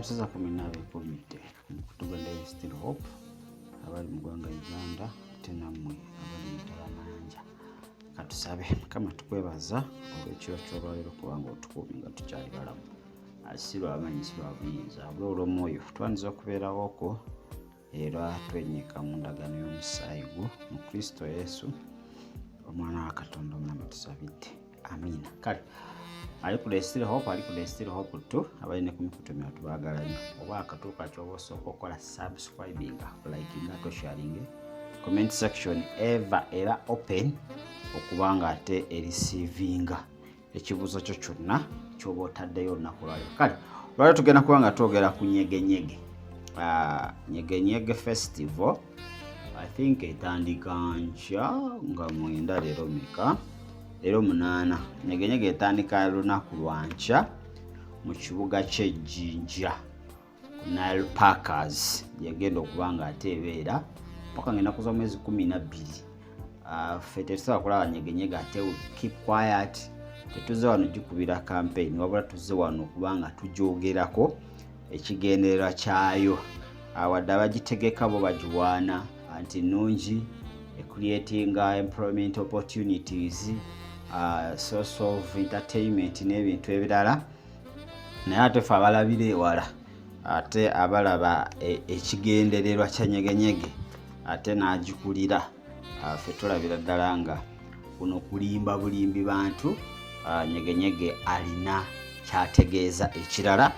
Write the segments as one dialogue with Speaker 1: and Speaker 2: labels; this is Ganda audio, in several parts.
Speaker 1: tubalamusiza ku minnaabwe ekumidde kutugenda Still Hope abali mu ggwanga Uganda ate nammwe abali mu Talamanja. Katusabe Mukama tukwebaza olw'ekiro ky'olwaleero kubanga otukuumye nga tukyali balamu. Si lw'amaanyi si lwa buyinza wabula olw'omwoyo twandiza okubeerawooko era twenyeka mu ndagaano y'omusaayi gwo mu Kristo Yesu omwana wa Katonda omulamu tusabidde. Amiina. Kale ali ku Still Hope, ali ku Still Hope tu abalina ku mikutu emira tubaagala nnyo. Oba akatuuka ky'oba osooka okukola subscribing, likinga to sharing, comment section era open okubanga ate ereceiving ekibuuzo kyo kyonna ky'oba otaddeyo olunaku lwaleero. Kale olwaleero tugenda kuba nga twogera ku Nyege. Nyege Festival I think etandika nkya nga mwenda leero meka leero 8. Nyege etandika lunaku lwa nkya mu kibuga ky'Ejjinja ku Nile Parkers yagenda okuba nga ate ebeera mpaka ng'ennaku z'omwezi 12. Ffe tetusobola kulaba Nyege ate keep quiet, tetuze wano gikubira campaign wabula tuzze wano okubanga tugyogerako ekigendererwa kyayo. Wadde abagitegeka bo bagiwaana anti nnungi creating employment opportunities, source of entertainment n'ebintu ebirala, naye ate ffe abalabira ewala ate abalaba ekigendererwa kya Nyege ate n'agikulira ffe tulabira ddala nga kuno kulimba bulimbi bantu. Nyege alina kyategeeza ekirala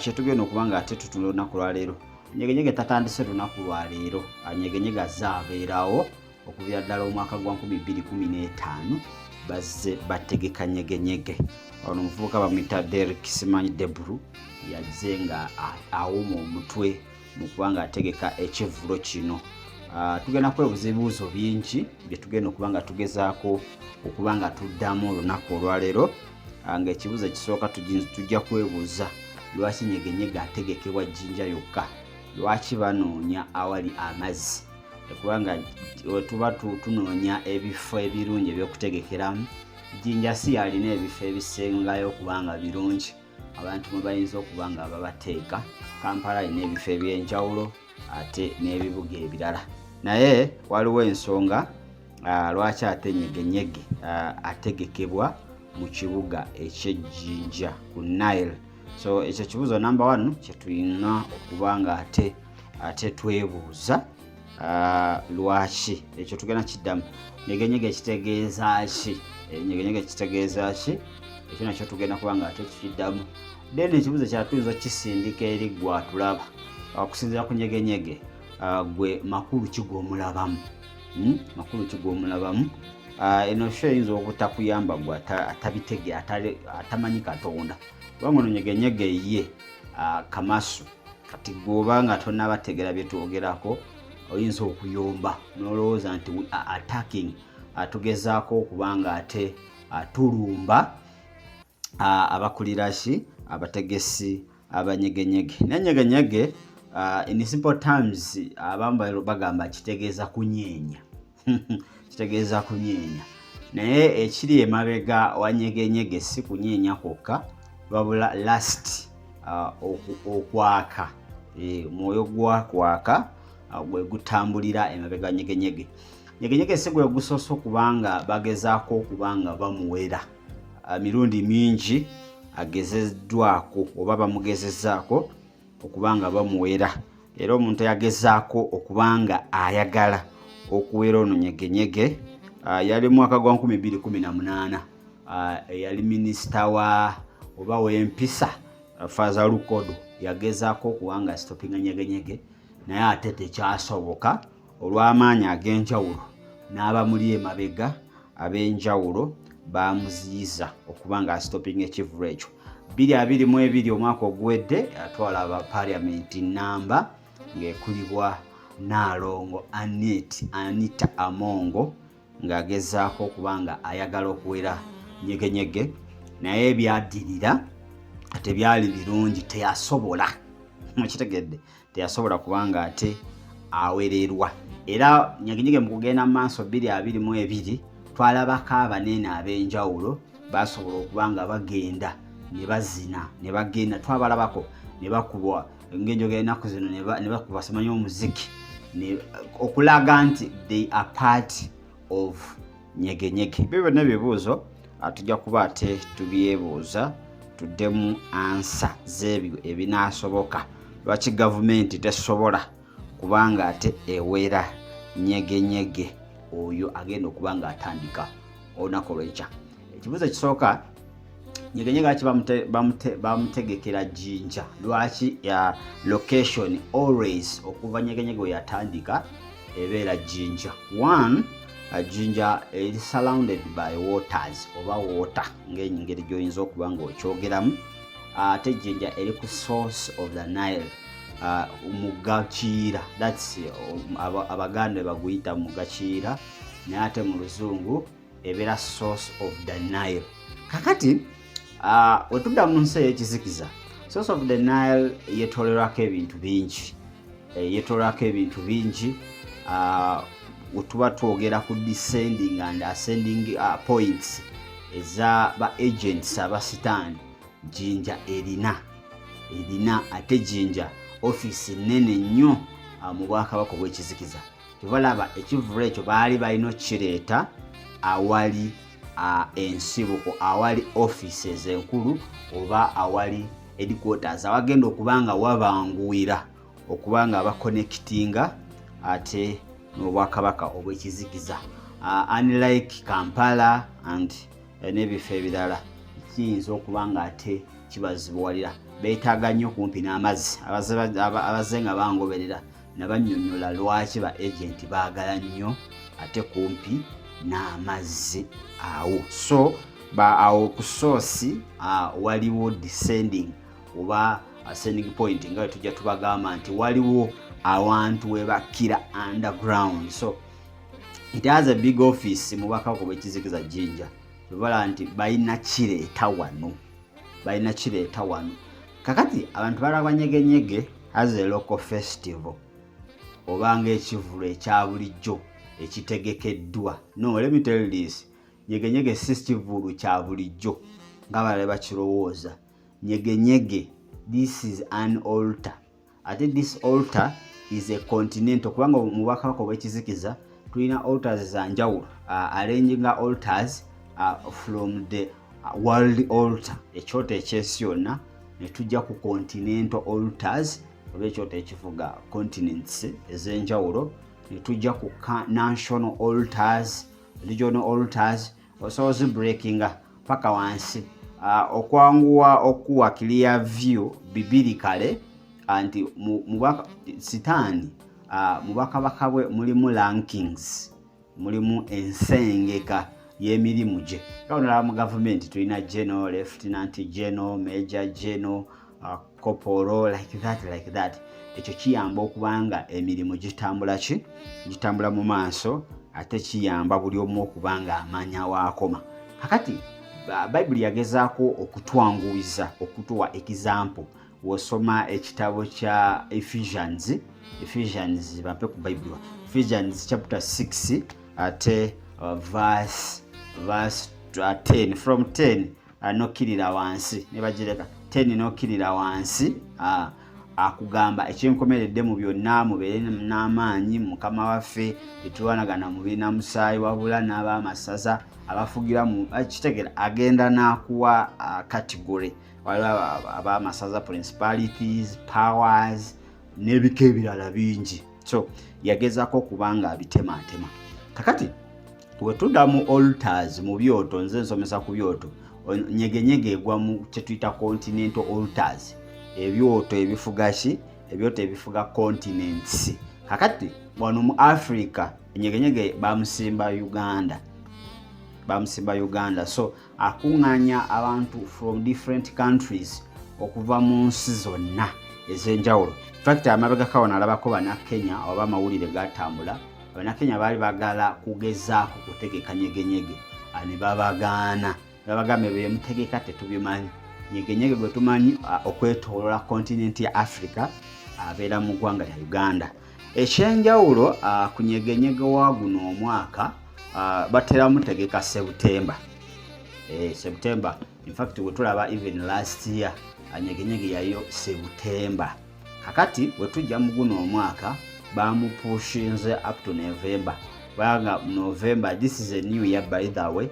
Speaker 1: kyetugenda okuba nga ate tutula olunaku lwaleero. Nyege tatandise lunaku lwaleero. Nyege azze abeerawo okuviira ddala omwaka gwa 2015 bazze bategeka Nyege. Ono omuvubuka bamuyita Derek Simanyi Debru yazze nga awuma omutwe mu kuba nga ategeka ekivulo kino. Tugenda kwebuuza ebibuuzo bingi bye tugenda okuba nga tugezaako okuba nga tuddamu olunaku olwaleero. Ng'ekibuuzo ekisooka tujja kwebuuza lwaki Nyege ategekebwa Jjinja yokka, lwaki banoonya awali amazzi. Kubanga tuba tunoonya ebifo ebirungi ebyokutegekeramu, Jjinja si yalina ebifo ebisengayo okubanga birungi abantu mwe bayinza okuba nga babateeka. Kampala alina ebifo eby'enjawulo ate n'ebibuga ebirala, naye waliwo ensonga lwaki ate Nyege ategekebwa mu kibuga eky'Ejjinja ku Nile. So ekyo kibuuzo number 1 kye tulina okuba nga ate twebuuza lwaki. Ekyo tugenda kiddamu. Nyege kitegeeza ki? Nyege kitegeeza ki? Ekyo nakyo tugenda kuba nga ate tukiddamu. Then ekibuuzo kyatuyinza kisindika eri gwe atulaba okusinziira ku Nyege gwe makulu ki g'omulabamu? Makulu ki g'omulabamu? Eno show eyinza obutakuyamba gwe atabitege atamanyi Katonda. Kubanga ono Nyege ye kamasu kati gwoba nga tonnabategera bye twogerako oyinza okuyomba n'olowooza nti we are attacking, atugezaako okuba nga ate tulumba abakulira ki abategesi abanyege. Naye Nyege in simple terms abamu bagamba kitegeeza kunyeenya. Kitegeeza kunyeenya, naye ekiri emabega wa Nyege si kunyeenya kwokka wabula last okwaka. Mwoyo gwakwaka gwe gutambulira emabega Nyege. Nyege si gwe gusoose okubanga bagezaako okubanga bamuwera. Mirundi mingi agezeddwako oba bamugezezaako okubanga bamuwera, era omuntu yagezaako okubanga ayagala okuwera ono Nyege yali mwaka gwa 2018 yali minisita oba w'empisa Faza Lukodo yagezaako okubanga stoppinga Nyege, naye ate tekyasoboka olw'amaanyi ag'enjawulo n'abamuli emabega ab'enjawulo bamuziyiza okubanga stoppinga ekivulo ekyo. 2022 omwaka oguwedde atwala aba parliament namba ng'ekulibwa Naalongo Anita Amongo ng'agezaako okubanga ayagala okuwera Nyege, naye ebyaddirira tebyali birungi, teyasobola. Mukitegedde, teyasobola kubanga ate awererwa. Era Nyege mu kugenda mu maaso 2022 twalabako abanene ab'enjawulo basobola okubanga bagenda ne bazina ne bagenda, twabalabako ne bakubwa ng'enjoga ennaku zino ne bakuba simanyi omuziki okulaga nti they are part of Nyege. Byo byonna ebibuuzo tujja kuba ate tubyebuuza tuddemu ansa z'ebyo ebinaasoboka lwaki gavumenti tesobola kubanga ate ewera Nyege oyo agenda okuba nga atandika olunaku olw'enkya. Ekibuuzo ekisooka, Nyege lwaki bamutegekera Jinja? Lwaki ya location always okuva Nyege we yatandika ebeera Jinja? One, Jinja is surrounded by waters oba water ng'engeri gy'oyinza okuba ng'okyogeramu. Ate Jinja eri ku source of the Nile, omugga Kiira, that's Abaganda baguyita mugga Kiira, naye ate mu Luzungu ebeera source of the Nile. Kakati wetudda mu nsi ey'ekizikiza, source of the Nile yetolerwako ebintu bingi, wetuba twogera ku descending and ascending points eza ba agents abasitaani. Jinja erina ate Jinja office nene nnyo mu Bwakabaka bw'ekizikiza. Tebalaba ekivvulu ekyo baali balina okkireeta awali ensibuko, awali offices enkulu oba awali headquarters awagenda okubanga wabanguwira okubanga bakonnekitinga ate n'Obwakabaka obw'ekizikiza. Unlike Kampala and n'ebifo ebirala kiyinza okuba nga ate kibazibuwalira, beetaaga nnyo kumpi n'amazzi. Abazze nga bangoberera ne bannyonnyola lwaki ba agenti baagala nnyo ate kumpi n'amazzi awo. So awo ku source waliwo descending oba ascending point nga tujja tubagamba nti waliwo awantu we bakkira underground. So it has a big office mu Bwakabaka bw'ekizikiza Jinja. Tubala nti balina kireeta wano. Kakati abantu balaba Nyege as a local festival oba ng'ekivulu ekya bulijjo ekitegekeddwa. No, let me tell you this. Nyege si kivulu kya bulijjo nga bale bakirowooza. Nyege, this is an altar. Ate this altar is a continent. Kubanga mu Bwakabaka bw'ekizikiza tulina altars za njawulo, arranging altars from the world altar, ekyoto eky'ensi yonna, ne tujja ku continental altars oba ekyoto ekifuga continents ez'enjawulo, ne tujja ku national altars, regional altars, osobola breakinga paka wansi. Okwanguwa okuwa clear view bibirikale anti sitaani mu Bwakabaka bwe mulimu rankings, mulimu ensengeka y'emirimu gye. Kawunala mu gavumenti tulina general, lieutenant general, major general, corporal, like that. Ekyo kiyamba okubanga emirimu gitambula mu maaso, ate kiyamba buli omu okubanga amanya waakoma. Kakati Bayibuli yagezaako okutwanguwiza, okutuwa example. Wosoma ekitabo kya Ephesians bampe ku Bayibuli, Ephesians chapter 6 ate verse 10, from 10 nokirira wansi ne bagireka 10 nokirira wansi, akugamba ekyenkomeredde mu byonna mubeere n'amaanyi Mukama waffe tetuwanagana mubina musaayi wabula n'ab'amasaza abafugira mu kitegera. Agenda n'akuwa category, waliwo ab'amasaza, principalities, powers n'ebika ebirala bingi. So yagezaako okubanga abitematema. Kakati bwe tudda mu altars, mu byoto, nze nsomesa ku byoto, Nyege egwa mu kye tuyita continental altars. Ebyoto ebifuga continents. Kakati wano mu Africa Nyege bamusimba Uganda. So akunganya abantu from different countries okuva mu nsi zonna ez'enjawulo. In fact amabega kawana alabako Bannakenya oba amawulire gatambula, Bannakenya baali bagala kugezaako kutegeka Nyege ne babagaana. Babagambe bemutegeka tetubimanyi. Nyege gwe tumanyi okwetoolola continent ya Africa abeera mu ggwanga lya Uganda. Ekyenjawulo ku Nyege wa guno omwaka batera mutegeka September. September In fact we tulaba even last year Nyege yayo September. Kakati we tujja mu guno omwaka bamupushinze up to November. Banga November, this is a new year by the way.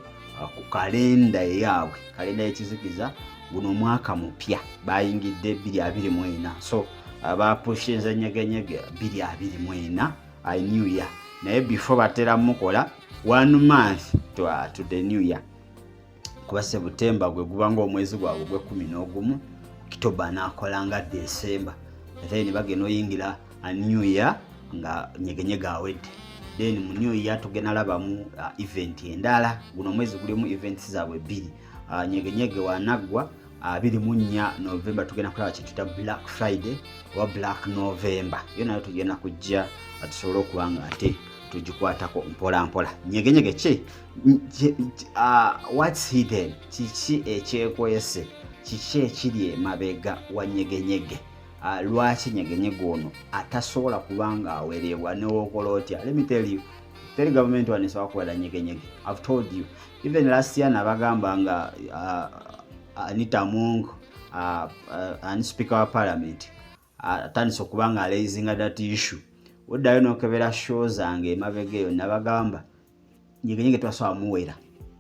Speaker 1: Ku kalenda yaabwe, kalenda ekizikiza guno mwaka mupya bayingidde 2024. So bapushinze Nyege 2024 a new year. Naye before batera mukola 1 month to the new year. Kuba September gwe gubanga omwezi gwabwe gwe 11, October nakolanga December. Then bageno yingira a new year nga Nyege awedde. Then mu new year tugenda labamu event endala. Guno mwezi gulimu events zaabwe 2. Nyege wanagwa 24 November tugenda kulaba kituta Black Friday wa Black November. Yona tugenda kujja atusobola okubanga ate tujikwatako mpola mpola. Nyege ki what's hidden, kiki ekyekwese, kiki ekiri emabega wa Nyege. Lwaki Nyege ono atasobola kubanga awerebwa newokolotya. Let me tell you, the government wanesobola kuwera Nyege. I've told you, even last year nabagamba nga Anita Mungu and Speaker of Parliament atandise okubanga raisinga that issue. Uddayo nokebera shows zange emabega eyo nabagamba Nyege twasobola muwera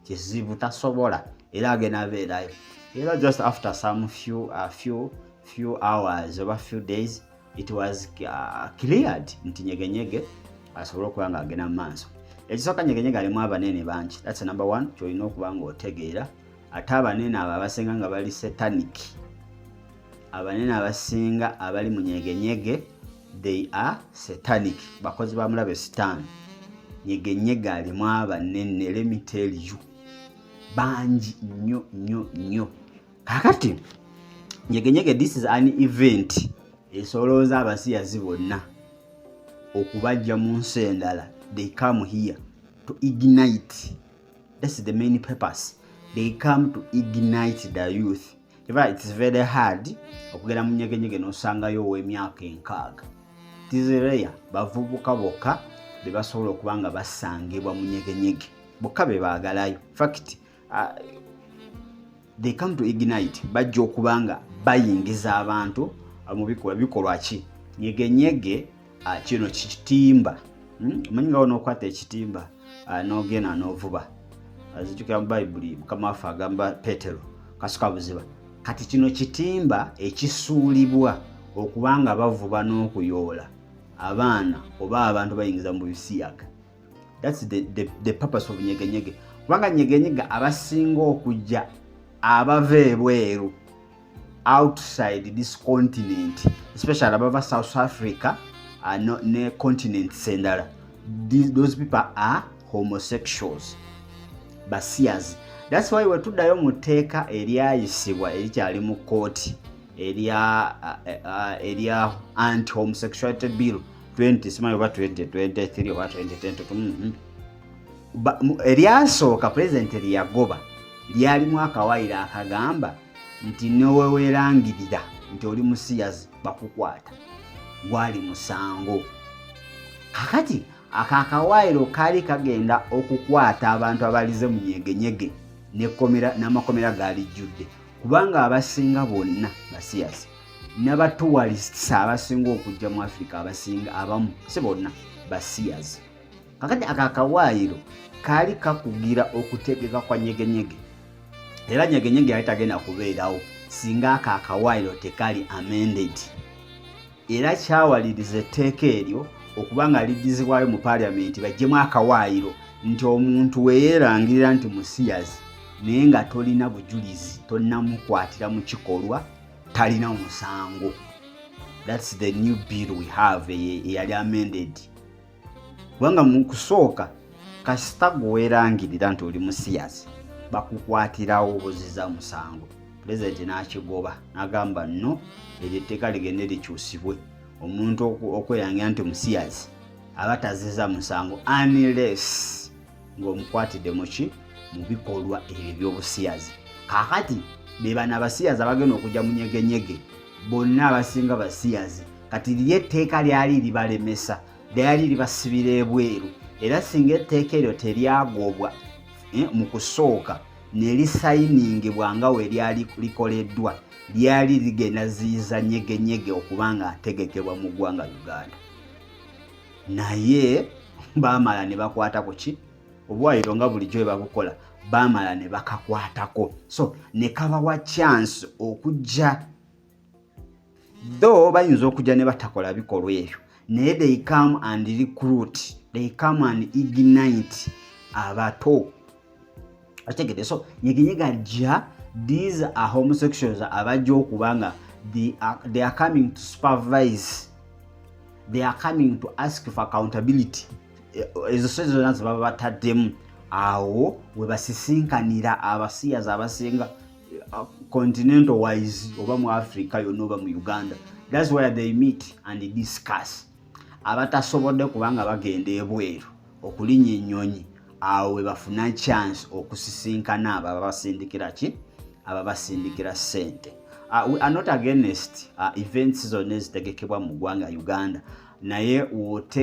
Speaker 1: kizibu tasobola era agenda abeerayo. Era just after some few hours, over few days, it was cleared nti Nyege asobola okubanga agenda maaso. Ekisooka Nyege alimu abanene bangi. That's number 1 kyolina okubanga otegeera. Ate abanene abo abasinga nga bali satanic. Abanene abasinga abali mu Nyege they are satanic. Bakozi ba mulabe stan. Nyege alimu abanene, let me tell you. Bangi nnyo. Kakati Nyege this is an event esolooza abasiyazi bonna okubajja mu nsi endala. They come here to ignite. That's the main purpose. They come to ignite the youth. It's very hard okugera mu Nyege nosangayo ow'emyaka 6. It is rare bavubuka bokka be basobola okubanga basangibwa mu Nyege. Bokka be baagalayo. In fact, they come to ignite. Bajja okubanga bayingiza abantu mu bikolwa ki. Nyege kino kitimba. Manyi nga onokwata ekitimba n'ogenda n'ovuba. Azijukira mu Bible Mukama waffe agamba Petero kasuka buziba. Kati kino kitimba ekisuulibwa okubanga bavuba n'okuyoola abaana oba abantu bayingiza mu bisiyaga. That's the purpose of Nyege. Kubanga Nyege abasinga okujja abava ebweru outside this continent, especially abava South Africa ne continent sendala. Those people are homosexuals. Basiyazi. That's why we tuddayo muteeka eryayisibwa erikyali mu kooti erya anti-homosexuality bill 2023 oba 2022. Eryasooka president lyagoba lyalimu akawaayiro akagamba nti newewerangirira nti oli musiyazi bakukwata gwali musango. Kakati akawaayiro kali kagenda okukwata abantu abalize mu Nyege n'amakomera galijjudde kubanga abasinga bonna basiyazi n'abatourists abasinga okujja mu Africa abasinga abamu si bonna basiyazi. Kakati akawaayiro kali kakugira okutegeka kwa Nyege. Era Nyege yali tagenda kubeerawo singa akawaayiro tekali amended. Era kyawaliriza etteeka eryo okubanga liddizibwayo mu parliament bajjemu akawaayiro nti omuntu weerangirira nti musiyazi naye nga tolina bujulizi tonnamukwatira mu kikolwa talina musango. That's the new bill we have eyali amended. Kubanga mu kusooka kasita gweerangirira nti oli musiyazi bakukwatirawo obuziza musango. President n'akigoba n'agamba no eryo etteeka ligende likyusibwe. Omuntu okwerangira nti musiyazi abataziza musango unless ng'omukwatidde muki mu bikolwa eby'obusiyazi. Kakati be bana abasiyazi abagenda okujja mu Nyege bonna abasinga basiyazi kati lye etteeka lyali libalemesa lyali libasibira ebweru. Era singa etteeka eryo teryagobwa mu kusooka ne lisayiningibwa nga we lyali likoleddwa lyali ligenda ziyiza Nyege okubanga ategekebwa mu ggwanga Uganda. Naye baamala ne bakwata ku ki obwayiro nga bulijjo babukola, baamala ne bakakwatako. So ne kabawa chance okujja, though bayinza okujja ne batakola bikolwa ebyo, naye they come and recruit, they come and ignite abato. Ategede, so Nyege ajja, these are homosexuals abajja okubanga they are coming to supervise, they are coming to ask for accountability. Ezo zonna ze baba bataddemu awo we basisinkanira abasiyazi abasinga continental wise oba mu Africa yonna oba mu Uganda. That's where they meet and discuss. Abatasobodde kubanga bagenda ebweru okulinya ennyonyi, awo we bafuna chance okusisinkana abo ababasindikira ki, ababasindikira ssente. We are not against events zonna ezitegekebwa mu ggwanga Uganda, naye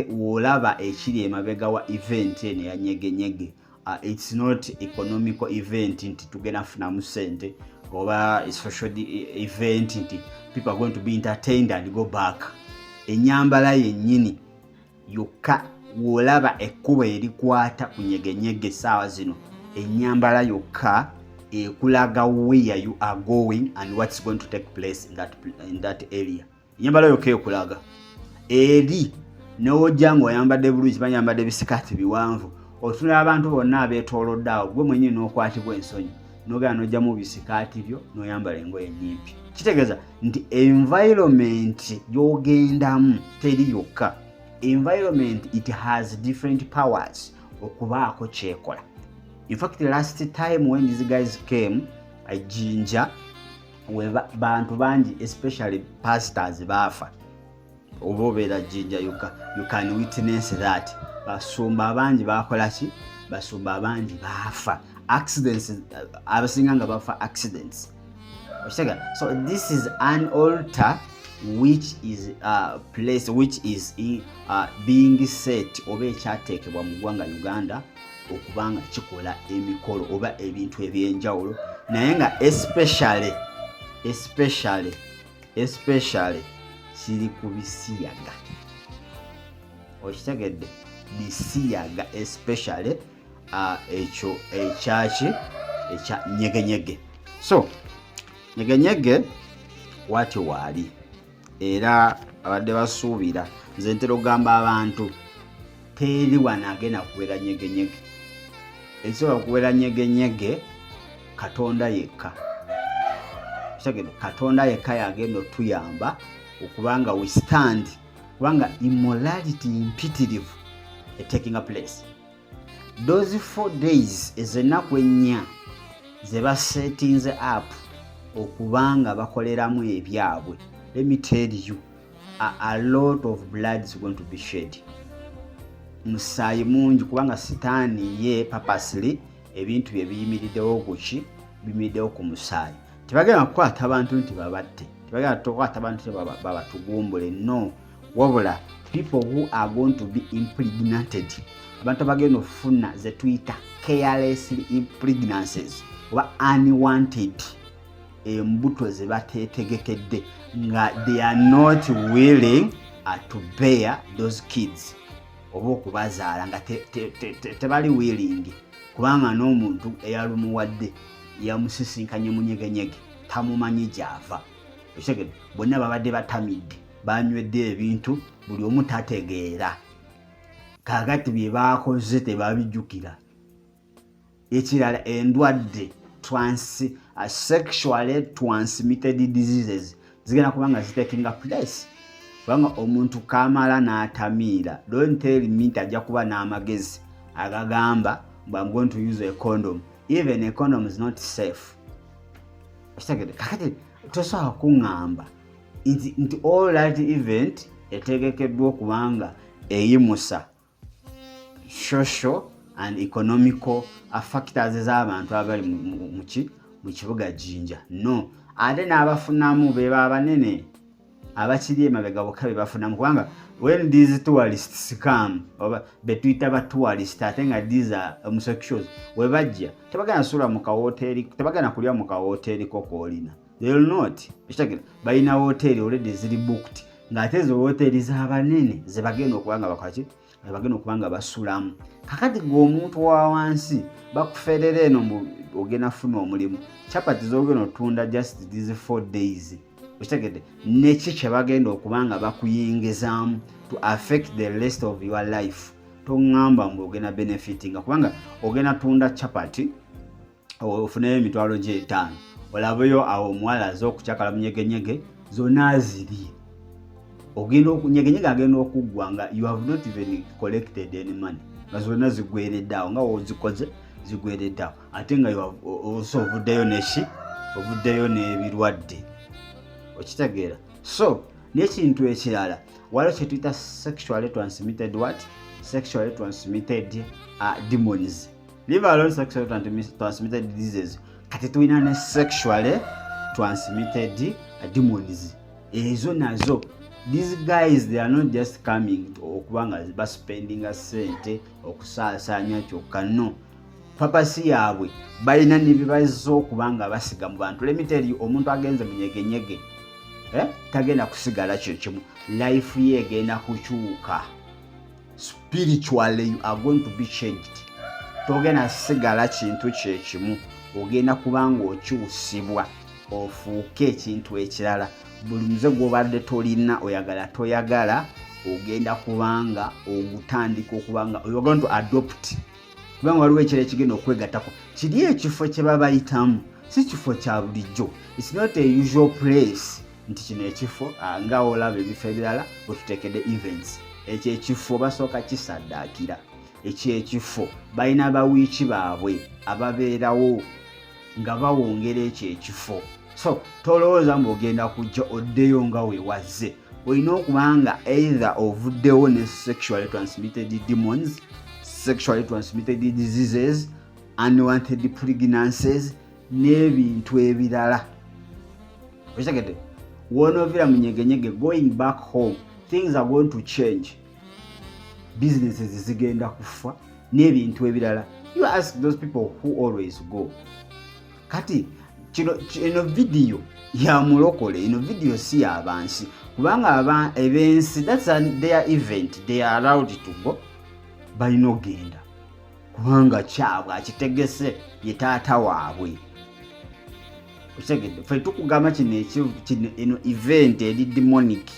Speaker 1: wolaba ekiri emabega wa event eno ya Nyege. It's not economical event nti tugenda funamu ssente, oba a social event nti people are going to be entertained and go back. Ennyambala yennyini yokka wolaba ekkubo erikwata ku Nyege saawa zino, ennyambala yokka ekulaga where you are going and what's going to take place in that area. Ennyambala yokka ekulaga eri n'ojja ng'oyambadde bulungi, banyambadde bisikaati biwanvu, otunula abantu bonna abeetoolodde awo, gwe mwennyini n'okwatibwa ensonyi n'ogenda n'ojja mu bisikaati byo n'oyambala engoye ennyimpi. Kitegeeza nti environment gy'ogendamu teri yokka. Environment, it has different powers okubaako kyekola. In fact, last time when these guys came, Jinja, bantu bangi, especially pastors, baafa. Obobera Jinja, you can witness that. Basumba bangi bakola ki? Basumba bangi baafa. Accidents, abasinga nga bafa accidents. So this is an altar which is place which is being set oba ekyateekebwa mu ggwanga Uganda okubanga kikola emikolo oba ebintu ebyenjawulo, naye nga especially kiri ku bisiyaga. Okitegedde, bisiyaga especially ekyo ekyaki ekya Nyege. So Nyege wati waali era abadde basuubira, nze ntera ogamba abantu teri wano agenda kuwera Nyege. Ekisobola kuwera Nyege Katonda yekka. Katonda yekka yagenda otuyamba okubanga we stand, kubanga immorality imperative taking a place. Those 4 days ezennaku ennya ze basetinze up okubanga bakoleramu ebyabwe, let me tell you, a lot of blood is going to be shed. Musaayi mungi, kubanga sitaani ye purposely ebintu bye biyimiriddewo kuki, biyimiriddewo ku musaayi. Tebagenda kukwata abantu nti babatte, tebagenda kukwata abantu nti babatugumbule, no. Wabula people who are going to be impregnated, abantu bagenda okufuna ze tuyita carelessly impregnancies oba unwanted embuto ze bateetegekedde nga they are not willing to bear those kids oba okubazaala nga tebali willing, kubanga n'omuntu eyalumuwadde yamusisinkanye mu Nyege tamumanyi gy'ava. Ekitegeeza bonna babadde batamidde, banywedde ebintu buli omu tategeera, kaagati bye baakoze tebabijjukira. Ekirala endwadde sexually transmitted diseases zigenda kubanga zitaking place, kubanga omuntu kamala n'atamiira. Don't tell me nti ajja kuba n'amagezi agagamba I'm going to use a condom. Even a condom is not safe. Kakati tosobola kuŋŋamba nti all that event etegekeddwa okubanga eyimusa social and economical factors z'abantu abali mu kibuga Jinja. No, ate n'abafunamu be banene abakiri emabega bokka bafuna kubanga when these tourists come oba betuyita ba tourists ate nga these are homosexuals we bajja tebagana sula mu kahoteli tebagana kulya mu kahoteli kokolina they will not bishakira bayina hoteli already ziri booked ngate zo hoteli z'abanene zebagenda okubanga bakaki bagenda okubanga basulamu kakati g'omuntu wa wansi bakufederera eno ogenda funa omulimu chapati z'ogenda otunda just these 4 days bishakira neki kye bagenda okubanga bakuyingizaamu to affect the rest of your life tongamba mbu ogenda benefiting kubanga ogenda tunda chapati ofuneyo emitwalo gy'etaano olabayo awo omuwala z'okucakala mu nyege zonna aziri ogenda okunyege agenda okuggwa nga you have not even collected any money nga zonna zigwereddeawo nga wozikoze zigwereddeawo ate nga also ovuddeyo n'ebirwadde okitegeera so n'ekintu ekirala waliwo kye tuyita sexually transmitted demons leave alone sexually transmitted diseases kati tulina ne sexually transmitted demons ezo nazo these guys they are not just coming okubanga baspending a sente okusaasanya kyokka no papasi yaabwe balina n'ebibazo okubanga basiga mu bantu let me tell you omuntu agenze mu nyege tagenda kusigala kyo kimu life ye egenda kukyuka spiritually you are going to be changed togenda sigala kintu kye kimu ogenda kubanga okyusibwa ofuuke ekintu ekirala buli muze gw'obadde tolina oyagala toyagala ogenda kubanga ogutandika okubanga you are going to adopt kubanga waliwo ekiro ekigenda okwegattako kiri ekifo kye babayitamu si kifo kya bulijjo it's not a usual place nti kino ekifo nga olaba ebifo ebirala wetutekedde events ekyo ekifo basooka kisaddaakira ekyo balina bawiiki baabwe ababeerawo nga bawongera ekyo ekifo so tolowooza mbu ogenda kujja oddeyo nga weewazze olina okubanga either ovuddewo ne sexually transmitted demons sexually transmitted diseases unwanted pregnancies n'ebintu ebirala okitegedde wonoovera mu nyege going back home things are going to change businesses zigenda kufa n'ebintu ebirala you ask those people who always go kati ino video ya mulokole ino video si yabansi kubanga ebensi that's their event they are allowed to go balina ogenda kubanga kyabwe akitegese ye taata waabwe okitegedde ffe tukugamba kino event eri demonic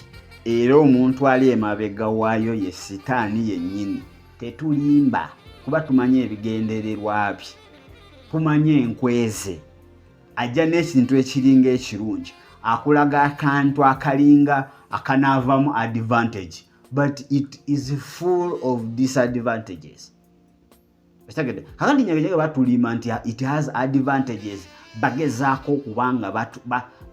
Speaker 1: era omuntu ali emabega waayo ye sitaani yennyini tetulimba kuba tumanye ebigendererwa bye tumanye enkweze ajja n'ekintu ekiringa ekirungi akulaga akantu akalinga akanaavamu advantage but it is full of disadvantages okitegedde kakati nyege batulima nti it has advantages bagezaako okubanga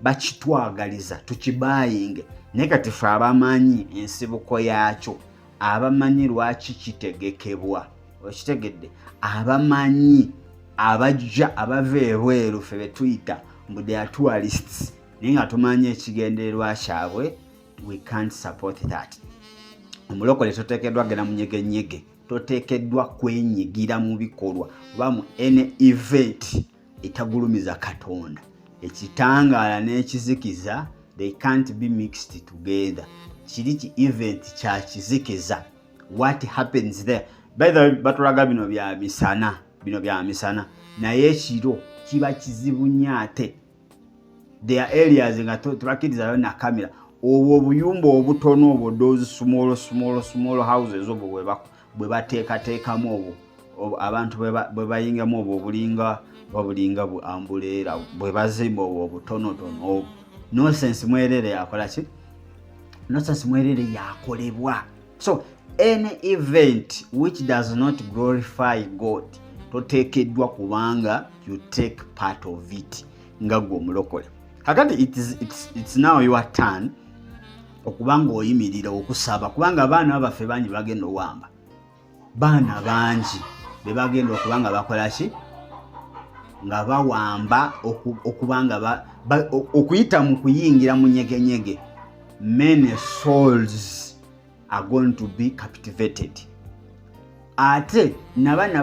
Speaker 1: bakitwagaliza tukibayinge naye kati ffe abamanyi ensibuko yaakyo abamanyi lwaki kitegekebwa okitegedde abamanyi abajja abava ebweru ffe betuyita mbu they are tourists naye nga tumanyi ekigendererwa kyabwe we can't support that omulokole toteekeddwa genda mu nyege toteekeddwa kwenyigira mu bikolwa oba mu any event etagulumiza Katonda ekitangaala n'ekizikiza they can't be mixed together kiri ki event kya kizikiza what happens there by the way batulaga bino bya misana naye ekiro kiba kizibu nnyo ate there are areas nga tubakirizayo na kamera obwo obuyumba obutono obwo those small houses obwo bwe bateekateekamu obwo abantu bwe bayingamu obwo obulinga bu ambuleera bwe bazimba obwo obutonotono obwo nonsense mwerere yakola ki nonsense mwerere yakolebwa so any event which does not glorify God toteekeddwa kubanga you take part of it nga gwe omulokole kakati it's now your turn okubanga oyimirira okusaba kubanga abaana baffe bangi bagenda owamba baana bangi bebagenda okubanga bakola ki nga bawamba okubanga okuyita mu kuyingira mu nyege many souls are going to be captivated. Ate nabana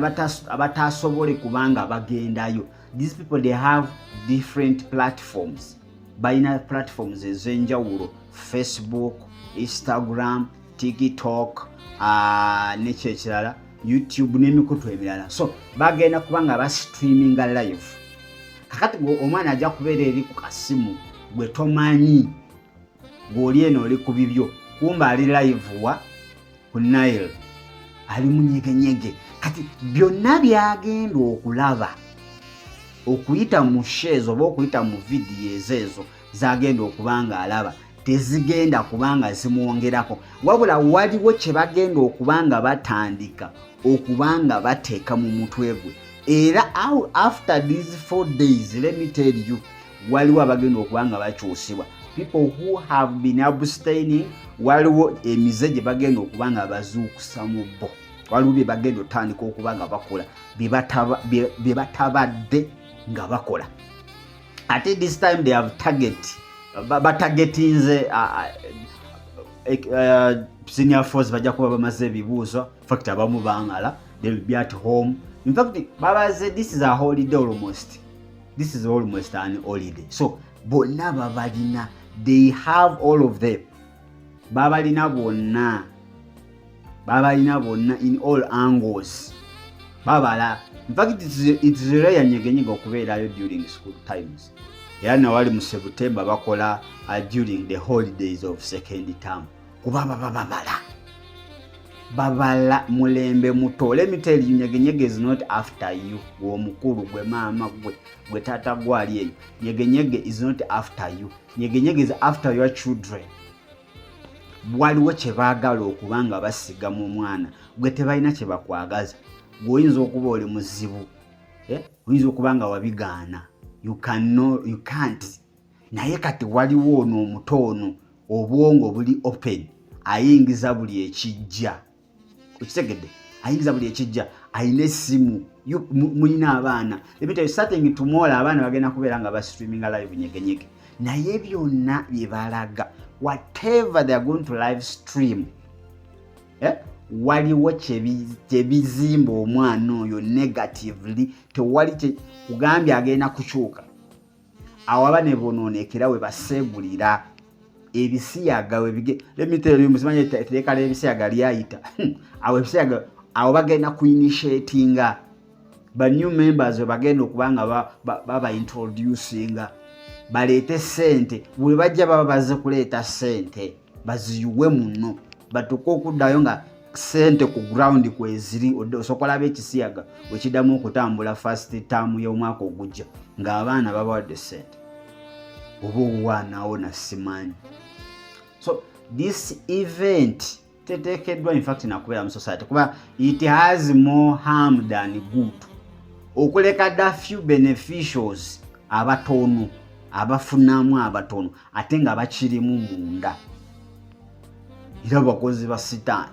Speaker 1: abatasobole kubanga bagendayo. These people, they have different platforms. Balina platforms ezenjawulo, Facebook, Instagram, TikTok, nekyekirala, YouTube n'emikutu emirala. So bagenda kubanga ba streaminga live. Kakati omwana ajja kubeera eri ku kasimu gwe tomanyi ng'oli eno oli ku bibyo, kumba ali live wa ku Nile, ali mu Nyege. Kati byonna byagenda okulaba okuyita mu shares oba okuyita mu videos ezo zagenda okubanga alaba tezigenda kubanga zimwongerako, wabula waliwo kye bagenda okubanga batandika okubanga bateeka mu mutwe gwe. Era after these 4 days, let me tell you, waliwo abagenda okubanga bakyusibwa. People who have been abstaining, waliwo emize gye bagenda okubanga bazuukusa mu bo, waliwo bye bagenda otandika okubanga bakola bye batabadde nga bakola. Ate this time they have targetinze senior force bajja kuba bamaze ebibuuzo. In fact abamu bangala, they will be at home. In fact babaze this is a holiday almost. This is almost an holiday. So bonna babalina, they have all of them. Babalina bonna in all angles. Babala. In fact it's rare Nyege okubeerayo during school times. Era nawali mu September bakola during the holidays of second term. Kubaba babala mulembe muto. Let me tell you, Nyege is not after you. Omukulu gwe mama gwe tata gwali eyo. Nyege is not after you. Nyege is after your children. Waliwo kye baagala okubanga basiga mu mwana gwe tebalina kye bakwagaza. Goyinza okuba oli muzibu, oyinza okubanga wabigaana, you can't. Naye kati waliwo ono omutono, obwongo buli open, ayingiza buli ekijja. Okitegedde? Ayingiza buli ekijja, ayina essimu, mulina abaana. Ebitali starting tomorrow abaana bagenda kubeera nga ba streaming live Nyege. Naye byonna bye balaga, whatever they are going to live stream, waliwo kyebizimba omwana oyo negatively, tewali kugambye agenda kukyuka. Awo abane bonoonekera we basegulira ebisiyaga we let me tell you, musimanye tereka ebisiyaga lyayita awo ebisiyaga awo bagenda kuinitiatinga ba new members we bagenda okubanga baba introducinga baleete sente. Bwe bajja baba baze kuleeta sente baziyuwe muno batuko okuddayo nga sente ku ground kweziri osokola ab'ekisiyaga wekiddamu okutambula first term y'omwaka ogujja ng'abaana babawadde sente oba owaanawo na simanyi. So this event teteekeddwa in fact nakubeera mu society kuba it has more harm than good. Okuleka da few beneficials abatono abafunamu abatono ate nga bakirimu munda era bakozi ba sitaani.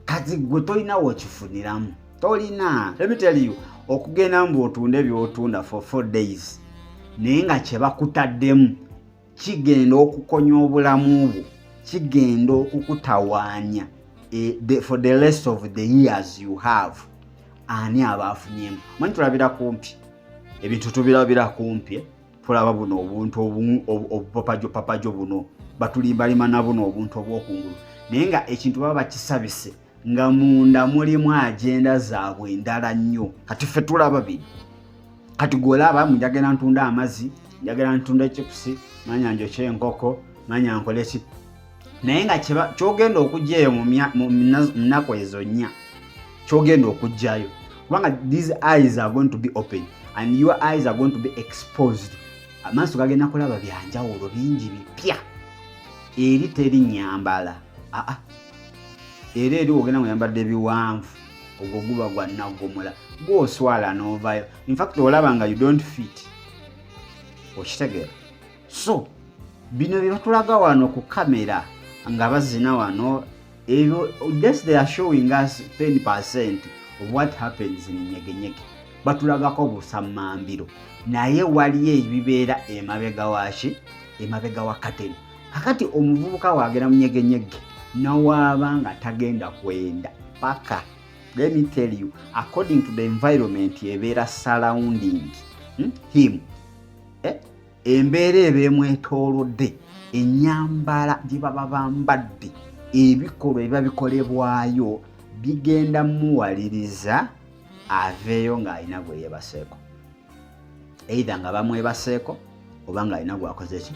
Speaker 1: Kati gwe tolina wokifuniramu, tolina. Let me tell you, okugenda mbu otunda by'otunda for 4 days naye nga kye bakutaddemu kigenda okukonya obulamu bwo, kigenda okukutawaanya for the rest of the years you have. Ani abaafunyemu? Manyi tulabira kumpi ebintu tubirabira kumpi, tulaba buno obuntu obupapajo buno batulimbalima nabo n'obuntu obw'okungulu, naye nga ekintu baba bakisabise nga munda mulimu agenda zaabwe endala nnyo. Kati ffe tulaba bino, kati gwolaba njagala ntunda amazzi, njagala ntunda chipusi, manya njokye enkoko, manya nkole ki, naye nga kyogenda okujjayo mu nnaku ezo nnya kyogenda okujjayo kubanga these eyes are going to be open and your eyes are going to be exposed. Amaaso gagenda kulaba byanjawulo bingi bipya eri teri nyambala. Era eri ogenda muyambadde biwanvu ogwo guba gwa nnagomola gw'oswala n'ovayo. In fact olaba nga you don't fit. Okitegeera? So bino bye batulaga wano ku kamera nga bazina wano just they are showing us 10% of what happens in Nyege. Batulagako busamambiro naye waliyo ebibeera emabega washi, emabega wa kateni. kakati omuvubuka wagenda mu nyegenyege nawaaba nga tagenda kwenda paka. Let me tell you, according to the environment ebeera surrounding him, embeera eba emwetoolodde, ennyambala gye baba bambadde, ebikolwa ebiba bikolebwayo bigenda muwaliriza aveeyo ng'alina gwe yeebaseeko, either nga bamwebaseeko oba ng'alina gwakoze ki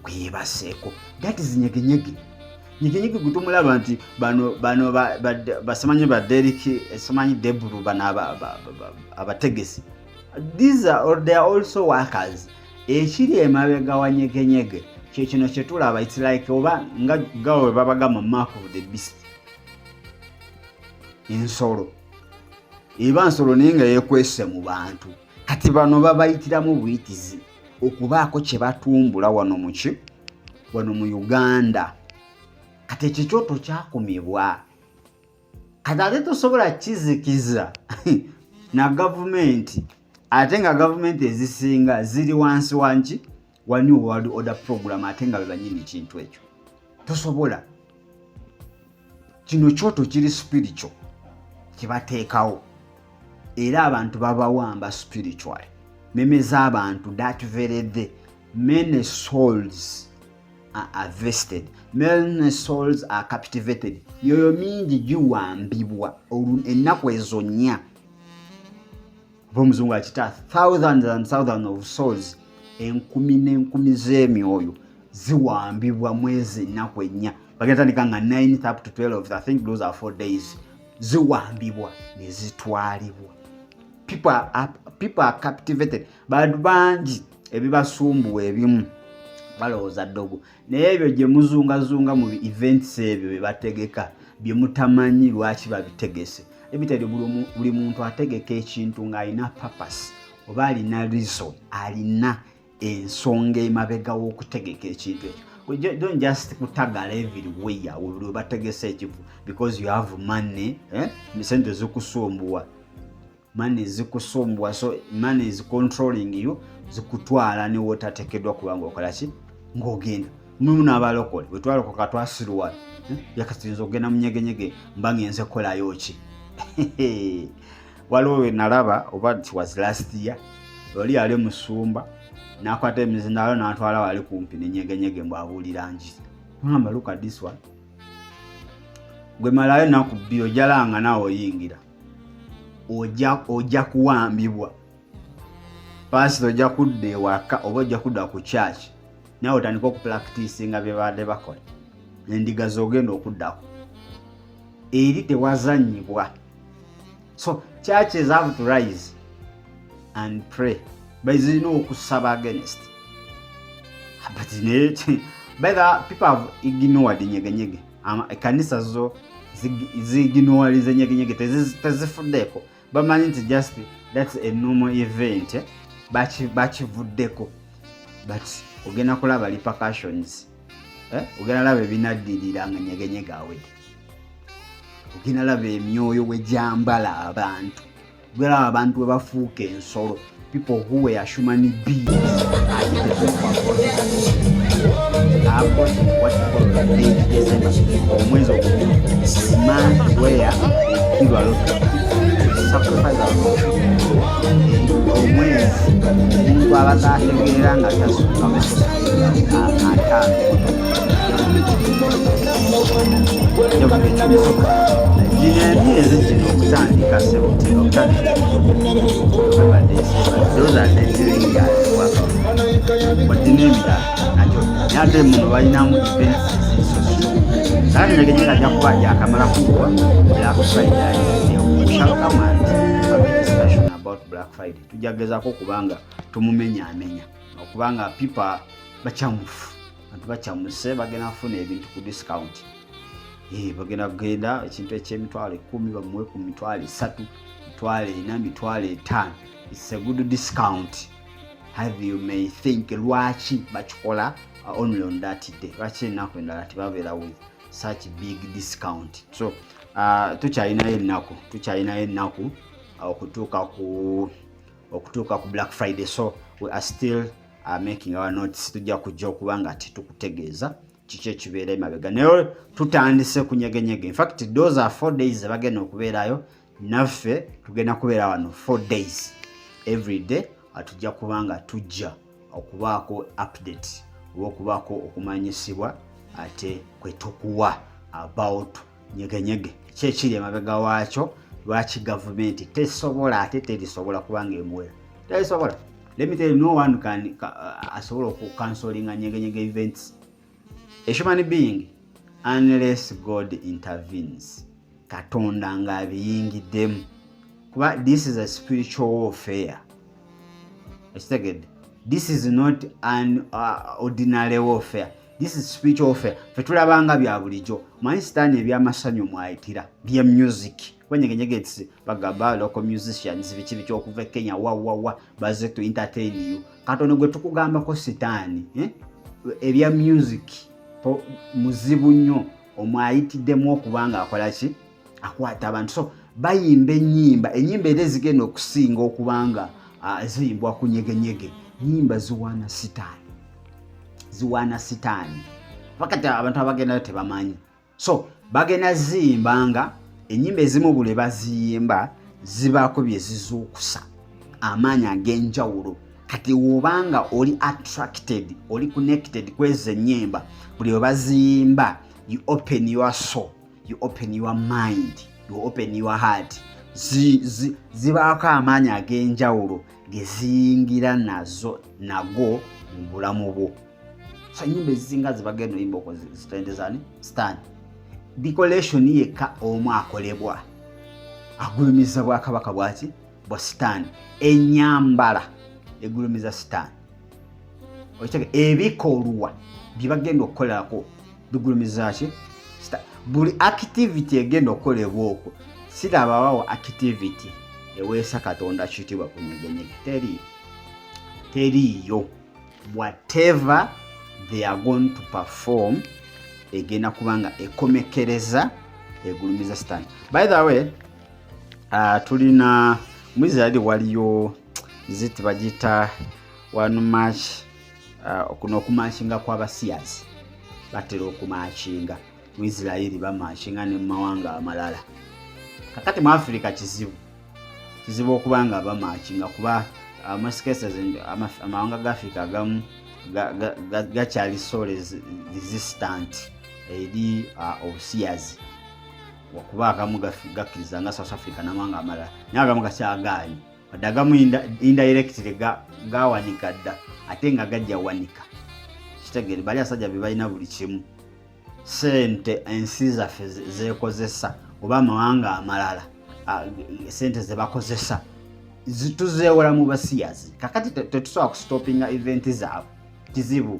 Speaker 1: gwe yeebaseeko. That is nyegenyege. Nyegenyege gwe tumulaba nti bano basemanyi ba Deriki, semanyi Debulu, bano abategesi. These are, they are also workers. Ekiri emabega wa nyegenyege kye kino kye tulaba, it's like oba nga gawe babagamba mark of the beast. Ensolo eba nsolo naye nga yeekwese mu bantu. Kati bano babayitiramu buyitizi okubaako kye batumbula wano mu Uganda. Kati ekikyoto kyakumibwa, kati ate tosobola kizikiza na gavumenti, ate nga gavumenti ezisinga ziri wansi wanki wa New World Order Program, ate nga bebanyini kintu ekyo tosobola. Kino kyoto kiri spiritual kibateekawo, era abantu babawamba spiritual. Meme z'abantu that very day many souls are harvested, many souls are captivated. Yoyo mingi giwambibwa ennaku ezo nnya. Omuzungu akita thousands and thousands of souls, enkumi n'enkumi z'emyoyo ziwambibwa mwezi ennaku ennya. Bagatandika nga 9th up to 12th, I think those are 4 days. Ziwambibwa ne zitwalibwa. People are captivated. Bantu bangi ebibasumbuwa ebimu balowooza ddogo, naye ebyo gye muzungazunga mu events ebyo bye bategeka bye mutamanyi lwaki babitegese. Ebitali buli muntu ategeka ekintu ng'alina purpose oba alina reason, alina ensonga emabega w'okutegeka ekintu ekyo. Don't just kutagala everywhere we bategese ekifu because you have money, sente zikusumbuwa. Money zikusumbuwa, so money is controlling you, zikutwala ne wotatekedwa kubanga okola ki ng'ogenda. Muna abalokole bwe twalokoka twasirwa yakasinza ogenda mu nyegenyege mba ngenze kolayo ki. Waliwo we nalaba oba it was last year, oli ali musumba n'akwata emizindalo n'atwala wali kumpi n'enyegenyege mbw'abuulira nji. Ngamba look at this one. Gwe malayo nakubbi ojalanga naawe oyingira. Ojja kuwambibwa. Pastor ojja kudda ewaka oba ojja kudda ku church. Nawe otandika okupractice nga bye badde bakola. Endiga z'ogenda okuddako. Eri tewazannyibwa. So churches have to rise and pray. Bazina okusaba against. But people have ignored nyegenyege. Ekanisa zo zigignorize nyegenyege tezifuddeko. Bamanyi nti just that's a normal event. Bakivuddeko. But ogenda kulaba repercussions. Ogenda laba ebinaddirira nga nyegenyege awedde. Ogenda laba emyoyo we gyambala abantu. Ogenda laba abantu we bafuuka ensolo. People who were human beings are omwezi man where they kill a lot of people, sacrifice a lot of people. Omwezi omuntu abatategeera nga tasukka emyezi gino okutandika those are the 3 years ate muno balinamu events kale nyegenyege ajja kuba yakamala kuwa Black Friday. Discussion about Black Friday tujagezaako kubanga tumumenyaamenya okubanga people bachamufu, abantu bachamuse bagenda kufuna ebintu ku discount. Bagenda kugenda ekintu eky'emitwalo 10 bamuwe ku mitwalo 3, mitwalo 4, mitwalo 5. It's a good discount. Have you may think lwaki bakikola only on that day. Lwaki ennaku endala tibabeera with such big discount. So tukyalinayo ennaku okutuuka ku Black Friday. So we are still making our notes tujja kujja okubanga ati tukutegeeza kiki ekibeera emabega naye tutandise ku Nyege. In fact those are 4 days bagenda okubeerayo naffe tugenda kubeera wano 4 days every day atujja kubanga tujja okubaako update oba okubaako okumanyisibwa ate kwetukuwa about Nyege kyekiri emabega waakyo lwaki gavumenti tesobola ate terisobola kubanga emuwera terisobola. Let me tell you, no one can asobola cancelling Nyege events. A human being, unless God intervenes, Katonda nga abiyingiddemu. Kuba this is a spiritual warfare. This is not an ordinary warfare. This is spiritual warfare. Fetulabanga bya bulijjo. Manyi Sitaani ebyamasanyu mwayitira bya music. Nyege it's bagamba local musicians biki okuva Kenya wa baze to entertain you. Katonda gwe tukugambako Sitaani ebya music muzibu nnyo omwayitiddemu okubanga akola ki akwata abantu. So bayimba ennyimba era ezigenda okusinga okubanga ziyimbwa ku Nyege. Nyimba ziwaana Sitaani fakati abantu abagenda tebamanyi. So bagenda ziyimbanga ennyimba ezimu bule baziyimba zibaako bye zizuukusa amaanyi ag'enjawulo. Kati wobanga oli attracted oli connected kweze ennyimba buli we baziyimba you open your soul, you open your mind, you open your heart. Zibaako amaanyi ag'enjawulo geziyingira nago mu bulamu bwo. So ennyimba ezisinga zibagenda oyimba okuzitendezani Sitaani. Decoration yekka omu akolebwa agulumiza Bwakabaka bwaki bwa Sitaani. Ennyambala egulumiza Sitaani. Ebikolwa bye bagenda okukolerako bigulumiza ki Sitaani. Buli activity egenda okukolebwa okwo sirabawo activity eweesa Katonda kitiibwa ku Nyege. Teriyo. Whatever they are going to perform egenda kubanga ekomekereza egulumiza Sitaani. By the way, tulina mu Israel waliyo ziti bagita one match okuno okumashinga kw'abasiyazi batera okumashinga mu Israel bamashinga ne mawanga amalala. Kakati mu Africa kizibu okubanga bamashinga kuba amawanga ga Africa agamu gakyali so resistant eri obusiyazi okuba agamu gakkiriza nga South Africa n'amawanga amalala naye agamu gakyagaanyi wadde agamu indirectly gawanika dda ate nga gajja wanika. Kitegere bali asajja be balina buli kimu sente ensi zaffe zeekozesa oba amawanga amalala sente ze bakozesa tuzeewola mu basiyazi. Kakati tetusobola kustopinga eventi zaabwe kizibu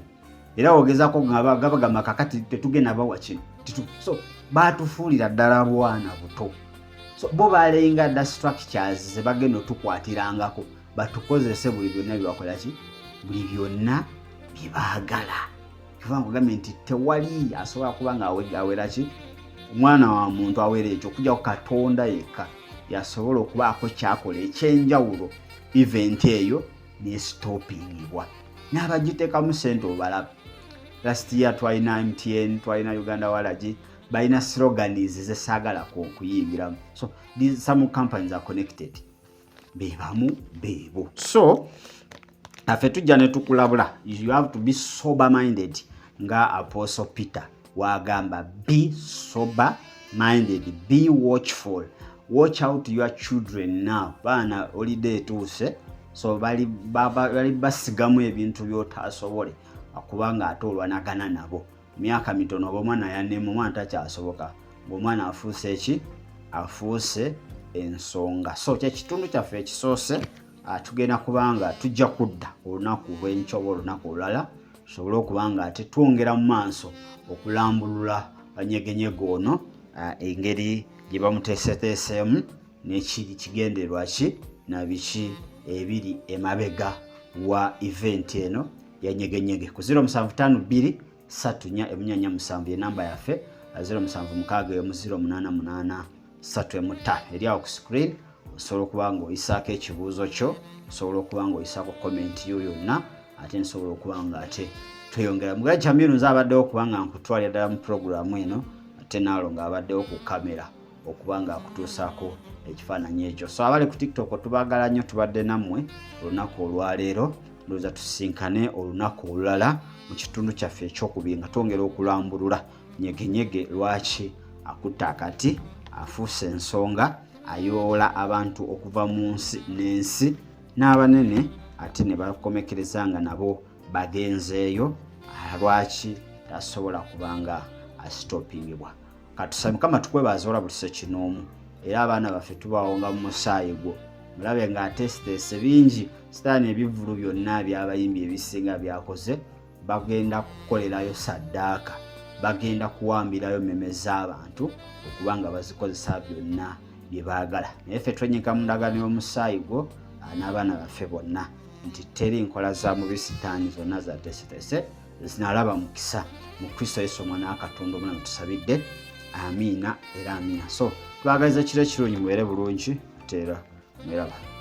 Speaker 1: era ogezaako gabagamba kakati tetugenda bawa kino. So baatufuulira ddala bwana buto. So bo balenga da structures ze bagenda tukwatirangako batukozese buli byonna byebakola ki buli byonna bye baagala. Kiva ngugambye nti tewali asobola kuba nga awera ki omwana wa muntu awera ekyo okujja ku Katonda yekka yasobola okubaako kyakola ekyenjawulo event eyo nesitopingibwa n'abagiteekamu sente obalaba. Last year twalina MTN, twalina Uganda Walagi, balina slogans zesaagala okuyingiramu. So some companies are connected. Bebamu bebo. So afe tujja ne tukulabula. You have to be sober minded nga Apostle Peter wagamba, be sober minded, be watchful. Watch out your children now. Baana holiday tuuse. So bali basigamu ebintu by'otasobole akubanga ate olwanagana nabo. Myaka mitono omwana yanema omwana takyasoboka. Omwana afuuse eki? Afuuse ensonga. So kyekitundu kyaffe ekisoose tugenda kubanga tujja kudda olunaku lw'enkya oba olunaku olulala tusobole okubanga ate twongera mu maaso okulambulula Nyege ono engeri gye bamuteeseteeseemu n'ekiri kigenderwa ki na biki ebiri emabega wa event eno ya Nyege. Ku 0752 34 ye namba yaffe 0760 0883 eri awo ku screen. Osobola okuba ng'oyisaako ekibuuzo kyo, osobola okuba ng'oyisaako comment yo yonna ate nsobola okuba nga ate tweyongera mugaye JAMIL nze abaddewo okuba nga nkutwalira ddala mu programu eno ate naalo ng'abaddewo ku kamera okuba nga akutuusaako ekifaananyi ekyo. So abali ku TikTok tubaagala nnyo, tubadde nammwe olunaku olwaleero. Ndowooza tusinkane olunaku olulala mu kitundu kyaffe ekyokubiri nga twongera okulambulula Nyege lwaki akutta akati, afuuse ensonga, ayoola abantu okuva mu nsi n'ensi n'abanene ate ne bakomekereza nga nabo bagenzeeyo. Lwaki tasobola kubanga asitopingibwa? Katusabe Mukama tukwebaza olwa buli ssekinoomu era abaana baffe tubawonga mu musaayi gwo. Mulabe ng'atesiteese bingi sitaani ebivvulu byonna by'abayimbi ebisinga byakoze bagenda kukolerayo saddaaka, bagenda kuwambirayo mmeme z'abantu okuba nga bazikozesa byonna bye baagala. Naye ffe twenyika mu ndagaano y'omusaayi gwo n'abaana baffe bonna nti teri nkola za mubi sitaani zonna zatesitese zinalaba mukisa mu Kristo Yesu omwana wa Katonda omulamu tusabidde. Amiina era amiina. So twagaliza kiro ekirungi mubeere bulungi ate era mweraba.